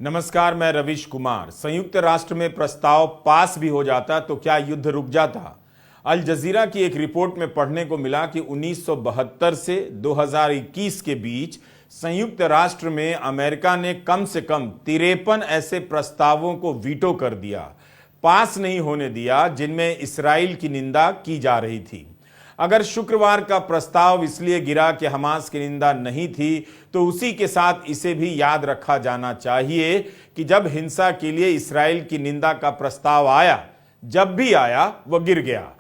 नमस्कार, मैं रविश कुमार। संयुक्त राष्ट्र में प्रस्ताव पास भी हो जाता तो क्या युद्ध रुक जाता? अल जजीरा की एक रिपोर्ट में पढ़ने को मिला कि 1972 से 2021 के बीच संयुक्त राष्ट्र में अमेरिका ने कम से कम 53 ऐसे प्रस्तावों को वीटो कर दिया, पास नहीं होने दिया, जिनमें इसराइल की निंदा की जा रही थी। अगर शुक्रवार का प्रस्ताव इसलिए गिरा कि हमास की निंदा नहीं थी, तो उसी के साथ इसे भी याद रखा जाना चाहिए कि जब हिंसा के लिए इसराइल की निंदा का प्रस्ताव आया, जब भी आया, वह गिर गया।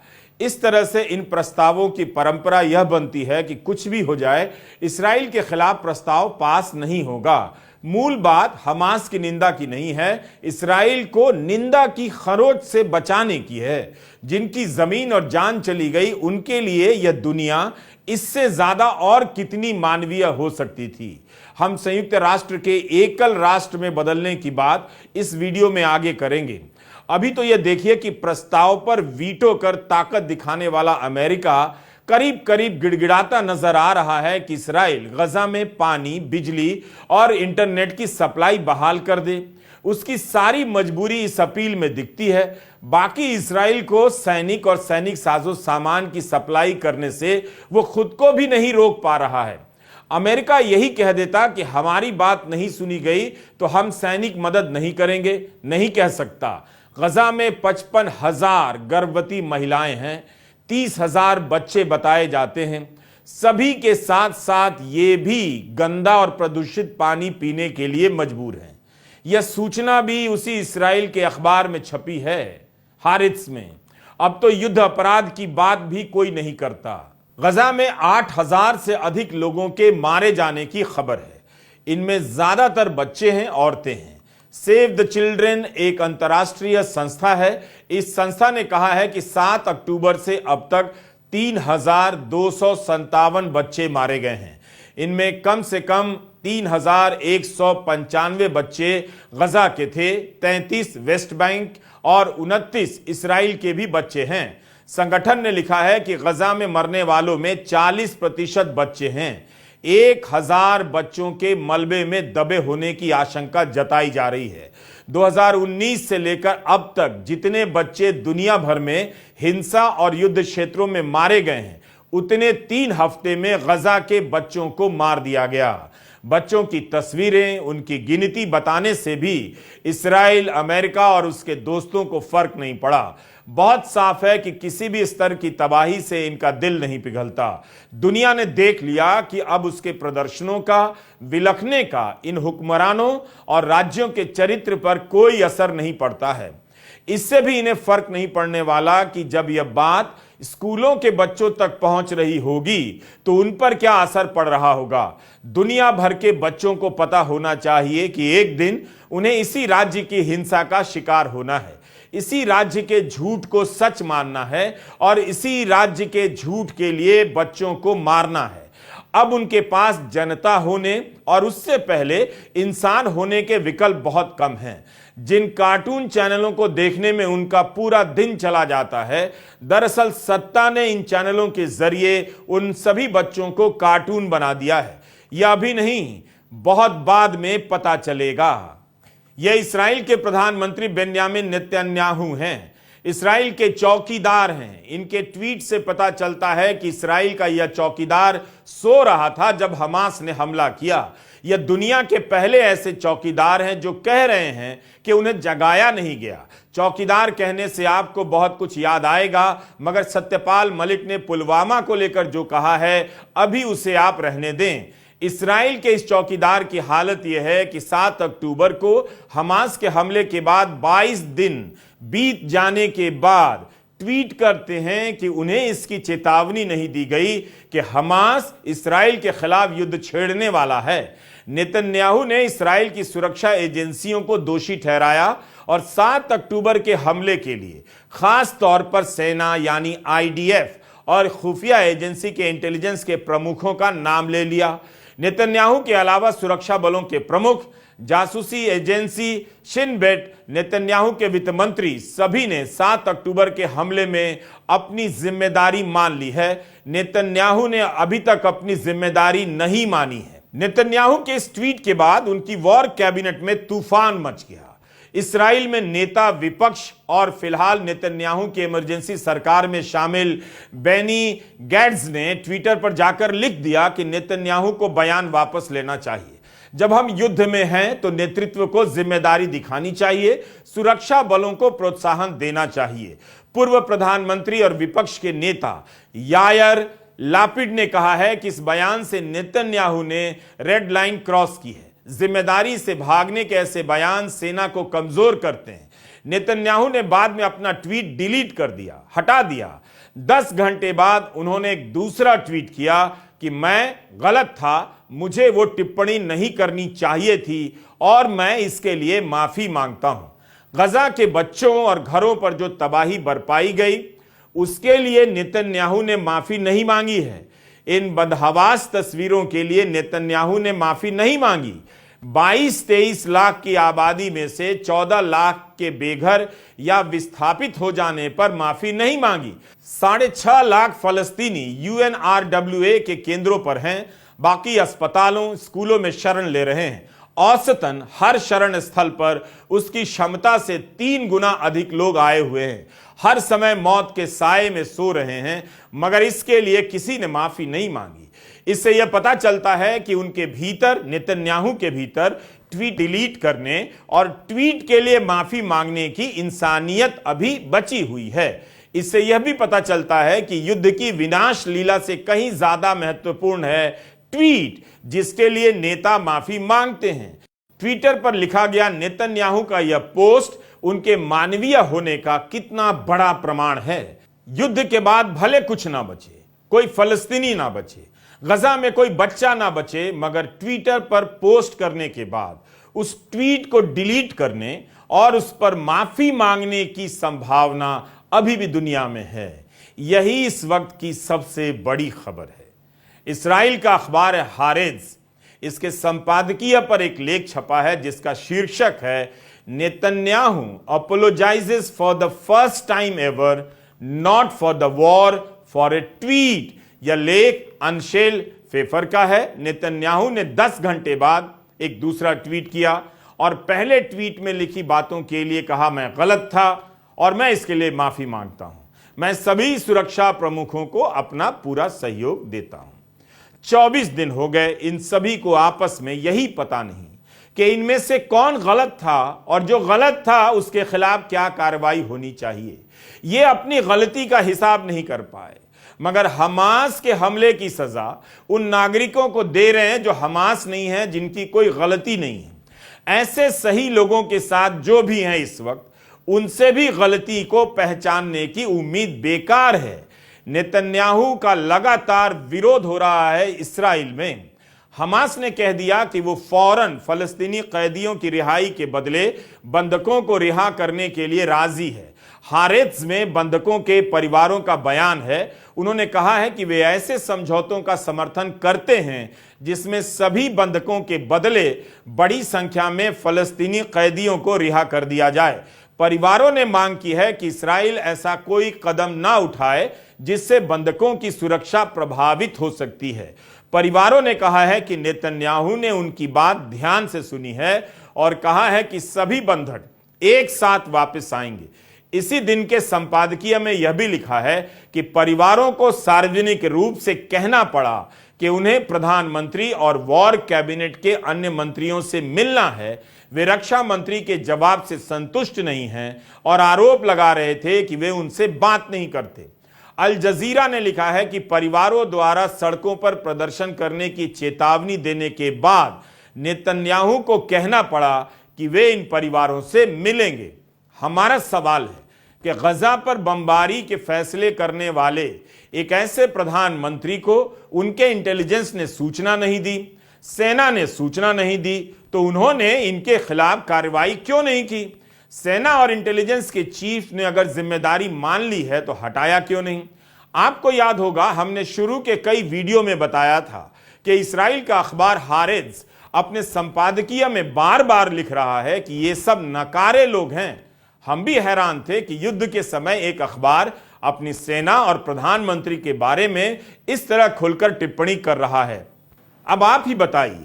इस तरह से इन प्रस्तावों की परंपरा यह बनती है कि कुछ भी हो जाए, इसराइल के खिलाफ प्रस्ताव पास नहीं होगा। मूल बात हमास की निंदा की नहीं है, इसराइल को निंदा की खरोच से बचाने की है। जिनकी जमीन और जान चली गई, उनके लिए यह दुनिया इससे ज्यादा और कितनी मानवीय हो सकती थी। हम संयुक्त राष्ट्र के एकल राष्ट्र में बदलने की बात इस वीडियो में आगे करेंगे। अभी तो यह देखिए कि प्रस्ताव पर वीटो कर ताकत दिखाने वाला अमेरिका करीब करीब गिड़गिड़ाता नजर आ रहा है कि इसराइल गजा में पानी, बिजली और इंटरनेट की सप्लाई बहाल कर दे। उसकी सारी मजबूरी इस अपील में दिखती है। बाकी इसराइल को सैनिक और सैनिक साजो सामान की सप्लाई करने से वो खुद को भी नहीं रोक पा रहा है। अमेरिका यही कह देता कि हमारी बात नहीं सुनी गई तो हम सैनिक मदद नहीं करेंगे, नहीं कह सकता। गजा में 55,000 गर्भवती महिलाएं हैं, 30,000 बच्चे बताए जाते हैं। सभी के साथ साथ ये भी गंदा और प्रदूषित पानी पीने के लिए मजबूर हैं। यह सूचना भी उसी इसराइल के अखबार में छपी है, हारित्स में। अब तो युद्ध अपराध की बात भी कोई नहीं करता। गजा में 8,000 से अधिक लोगों के मारे जाने की खबर है। इनमें ज्यादातर बच्चे हैं, औरतें हैं। सेव द चिल्ड्रेन एक अंतर्राष्ट्रीय संस्था है। इस संस्था ने कहा है कि 7 अक्टूबर से अब तक 3,257 बच्चे मारे गए हैं। इनमें कम से कम 3,195 बच्चे गजा के थे, 33 वेस्ट बैंक और 29 इसराइल के भी बच्चे हैं। संगठन ने लिखा है कि गजा में मरने वालों में 40% बच्चे हैं। 1,000 बच्चों के मलबे में दबे होने की आशंका जताई जा रही है। 2019 से लेकर अब तक जितने बच्चे दुनिया भर में हिंसा और युद्ध क्षेत्रों में मारे गए हैं, उतने 3 हफ्ते में गजा के बच्चों को मार दिया गया। बच्चों की तस्वीरें, उनकी गिनती बताने से भी इसराइल, अमेरिका और उसके दोस्तों को फर्क नहीं पड़ा। बहुत साफ है कि किसी भी स्तर की तबाही से इनका दिल नहीं पिघलता। दुनिया ने देख लिया कि अब उसके प्रदर्शनों का, विलखने का इन हुक्मरानों और राज्यों के चरित्र पर कोई असर नहीं पड़ता है। इससे भी इन्हें फर्क नहीं पड़ने वाला कि जब यह बात स्कूलों के बच्चों तक पहुंच रही होगी तो उन पर क्या असर पड़ रहा होगा। दुनिया भर के बच्चों को पता होना चाहिए कि एक दिन उन्हें इसी राज्य की हिंसा का शिकार होना है, इसी राज्य के झूठ को सच मानना है और इसी राज्य के झूठ के लिए बच्चों को मारना है। अब उनके पास जनता होने और उससे पहले इंसान होने के विकल्प बहुत कम हैं। जिन कार्टून चैनलों को देखने में उनका पूरा दिन चला जाता है, दरअसल सत्ता ने इन चैनलों के जरिए उन सभी बच्चों को कार्टून बना दिया है। यह अभी नहीं, बहुत बाद में पता चलेगा। यह इसराइल के प्रधानमंत्री बेन्यामिन नेतन्याहू हैं, इसराइल के चौकीदार हैं। इनके ट्वीट से पता चलता है कि इसराइल का यह चौकीदार सो रहा था जब हमास ने हमला किया। यह दुनिया के पहले ऐसे चौकीदार हैं जो कह रहे हैं कि उन्हें जगाया नहीं गया। चौकीदार कहने से आपको बहुत कुछ याद आएगा, मगर सत्यपाल मलिक ने पुलवामा को लेकर जो कहा है, अभी उसे आप रहने दें। इसराइल के इस चौकीदार की हालत यह है कि 7 अक्टूबर को हमास के हमले के बाद 22 दिन बीत जाने के बाद ट्वीट करते हैं कि उन्हें इसकी चेतावनी नहीं दी गई कि हमास इसराइल के खिलाफ युद्ध छेड़ने वाला है। नेतन्याहू ने इसराइल की सुरक्षा एजेंसियों को दोषी ठहराया और 7 अक्टूबर के हमले के लिए खास तौर पर सेना यानी IDF और खुफिया एजेंसी के इंटेलिजेंस के प्रमुखों का नाम ले लिया। नेतन्याहू के अलावा सुरक्षा बलों के प्रमुख, जासूसी एजेंसी शिन बेट, नेतन्याहू के वित्त मंत्री, सभी ने 7 अक्टूबर के हमले में अपनी जिम्मेदारी मान ली है। नेतन्याहू ने अभी तक अपनी जिम्मेदारी नहीं मानी है। नेतन्याहू के इस ट्वीट के बाद उनकी वॉर कैबिनेट में तूफान मच गया। इस्राइल में नेता, विपक्ष और फिलहाल नेतन्याहू की इमरजेंसी सरकार में शामिल बेनी गैट्स ने ट्विटर पर जाकर लिख दिया कि नेतन्याहू को बयान वापस लेना चाहिए। जब हम युद्ध में हैं तो नेतृत्व को जिम्मेदारी दिखानी चाहिए, सुरक्षा बलों को प्रोत्साहन देना चाहिए। पूर्व प्रधानमंत्री और विपक्ष के नेता यायर लापिड ने कहा है कि इस बयान से नेतन्याहू ने रेड लाइन क्रॉस की है। जिम्मेदारी से भागने के ऐसे बयान सेना को कमजोर करते हैं। नेतन्याहू ने बाद में अपना ट्वीट डिलीट कर दिया, हटा दिया। 10 घंटे बाद उन्होंने एक दूसरा ट्वीट किया कि मैं गलत था, मुझे वो टिप्पणी नहीं करनी चाहिए थी और मैं इसके लिए माफी मांगता हूं। गजा के बच्चों और घरों पर जो तबाही बरपाई गई उसके लिए नेतन्याहू ने माफी नहीं मांगी है। इन बदहवास तस्वीरों के लिए नेतन्याहू ने माफी नहीं मांगी। 22-23 लाख की आबादी में से 14 लाख के बेघर या विस्थापित हो जाने पर माफी नहीं मांगी। 6.5 लाख फलस्तीनी UNRWA के केंद्रों पर हैं, बाकी अस्पतालों, स्कूलों में शरण ले रहे हैं। औसतन हर शरण स्थल पर उसकी क्षमता से 3 गुना अधिक लोग आए हुए हैं। हर समय मौत के साए में सो रहे हैं, मगर इसके लिए किसी ने माफी नहीं मांगी। इससे यह पता चलता है कि उनके भीतर, नेतन्याहू के भीतर ट्वीट डिलीट करने और ट्वीट के लिए माफी मांगने की इंसानियत अभी बची हुई है। इससे यह भी पता चलता है कि युद्ध की विनाश लीला से कहीं ज्यादा महत्वपूर्ण है ट्वीट, जिसके लिए नेता माफी मांगते हैं। ट्विटर पर लिखा गया नेतन्याहू का यह पोस्ट उनके मानवीय होने का कितना बड़ा प्रमाण है। युद्ध के बाद भले कुछ ना बचे, कोई फलस्तीनी ना बचे, गजा में कोई बच्चा ना बचे, मगर ट्विटर पर पोस्ट करने के बाद उस ट्वीट को डिलीट करने और उस पर माफी मांगने की संभावना अभी भी दुनिया में है। यही इस वक्त की सबसे बड़ी खबर है। इस्राइल का अखबार है हारेट्ज, इसके संपादकीय पर एक लेख छपा है जिसका शीर्षक है Netanyahu apologizes for the first time ever, not for the war, for a tweet. यह लेख अनशेल फेफर का है। नेतन्याहू ने 10 घंटे बाद एक दूसरा ट्वीट किया और पहले ट्वीट में लिखी बातों के लिए कहा, मैं गलत था और मैं इसके लिए माफी मांगता हूं। मैं सभी सुरक्षा प्रमुखों को अपना पूरा सहयोग देता हूं। 24 दिन हो गए, इन सभी को आपस में यही पता नहीं कि इनमें से कौन गलत था और जो गलत था उसके खिलाफ क्या कार्रवाई होनी चाहिए। ये अपनी गलती का हिसाब नहीं कर पाए, मगर हमास के हमले की सजा उन नागरिकों को दे रहे हैं जो हमास नहीं है, जिनकी कोई गलती नहीं है। ऐसे सही लोगों के साथ जो भी हैं इस वक्त, उनसे भी गलती को पहचानने की उम्मीद बेकार है। नेतन्याहू का लगातार विरोध हो रहा है इस्राइल में। हमास ने कह दिया कि वो फौरन फलस्तीनी कैदियों की रिहाई के बदले बंधकों को रिहा करने के लिए राजी है। हारेट्ज में बंधकों के परिवारों का बयान है। उन्होंने कहा है कि वे ऐसे समझौतों का समर्थन करते हैं जिसमें सभी बंधकों के बदले बड़ी संख्या में फलस्तीनी कैदियों को रिहा कर दिया जाए। परिवारों ने मांग की है कि इस्राइल ऐसा कोई कदम ना उठाए जिससे बंधकों की सुरक्षा प्रभावित हो सकती है। परिवारों ने कहा है कि नेतन्याहू ने उनकी बात ध्यान से सुनी है और कहा है कि सभी बंधक एक साथ वापस आएंगे। इसी दिन के संपादकीय में यह भी लिखा है कि परिवारों को सार्वजनिक रूप से कहना पड़ा कि उन्हें प्रधानमंत्री और वॉर कैबिनेट के अन्य मंत्रियों से मिलना है। वे रक्षा मंत्री के जवाब से संतुष्ट नहीं हैं और आरोप लगा रहे थे कि वे उनसे बात नहीं करते। अल जजीरा ने लिखा है कि परिवारों द्वारा सड़कों पर प्रदर्शन करने की चेतावनी देने के बाद नेतन्याहू को कहना पड़ा कि वे इन परिवारों से मिलेंगे। हमारा सवाल है कि गजा पर बमबारी के फैसले करने वाले एक ऐसे प्रधानमंत्री को उनके इंटेलिजेंस ने सूचना नहीं दी, सेना ने सूचना नहीं दी, तो उन्होंने इनके खिलाफ कार्रवाई क्यों नहीं की? सेना और इंटेलिजेंस के चीफ ने अगर जिम्मेदारी मान ली है तो हटाया क्यों नहीं? आपको याद होगा, हमने शुरू के कई वीडियो में बताया था कि इस्राइल का अखबार हारेट्ज अपने संपादकीय में बार बार लिख रहा है कि ये सब नकारे लोग हैं। हम भी हैरान थे कि युद्ध के समय एक अखबार अपनी सेना और प्रधानमंत्री के बारे में इस तरह खुलकर टिप्पणी कर रहा है। अब आप ही बताइए,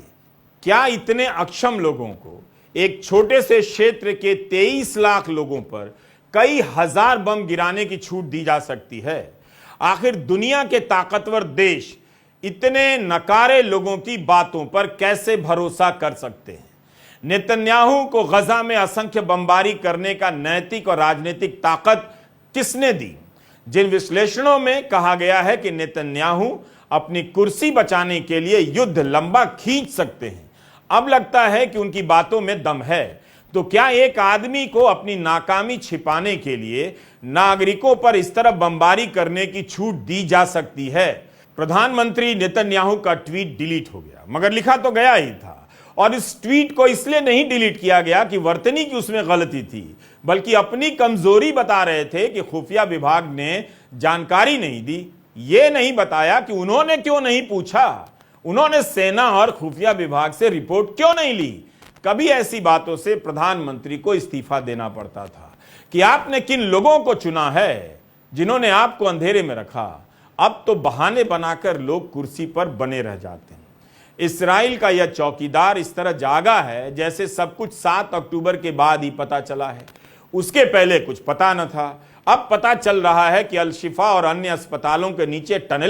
क्या इतने अक्षम लोगों को एक छोटे से क्षेत्र के 23 लाख लोगों पर कई हजार बम गिराने की छूट दी जा सकती है? आखिर दुनिया के ताकतवर देश इतने नकारे लोगों की बातों पर कैसे भरोसा कर सकते हैं? नेतन्याहू को गजा में असंख्य बमबारी करने का नैतिक और राजनीतिक ताकत किसने दी? जिन विश्लेषणों में कहा गया है कि नेतन्याहू अपनी कुर्सी बचाने के लिए युद्ध लंबा खींच सकते हैं, अब लगता है कि उनकी बातों में दम है। तो क्या एक आदमी को अपनी नाकामी छिपाने के लिए नागरिकों पर इस तरह बमबारी करने की छूट दी जा सकती है? प्रधानमंत्री नेतन्याहू का ट्वीट डिलीट हो गया, मगर लिखा तो गया ही था। और इस ट्वीट को इसलिए नहीं डिलीट किया गया कि वर्तनी की उसमें गलती थी, बल्कि अपनी कमजोरी बता रहे थे कि खुफिया विभाग ने जानकारी नहीं दी। यह नहीं बताया कि उन्होंने क्यों नहीं पूछा, उन्होंने सेना और खुफिया विभाग से रिपोर्ट क्यों नहीं ली। कभी ऐसी बातों से प्रधानमंत्री को इस्तीफा देना पड़ता था कि आपने किन लोगों को चुना है जिन्होंने आपको अंधेरे में रखा। अब तो बहाने बनाकर लोग कुर्सी पर बने रह जाते हैं। इस्राइल का यह चौकीदार इस तरह जागा है जैसे सब कुछ 7 अक्टूबर के बाद ही पता चला है। उसके पहले कुछ पता न था। अब पता चल रहा है कि अल शिफा और अन्य अस्पतालों के नीचे टनल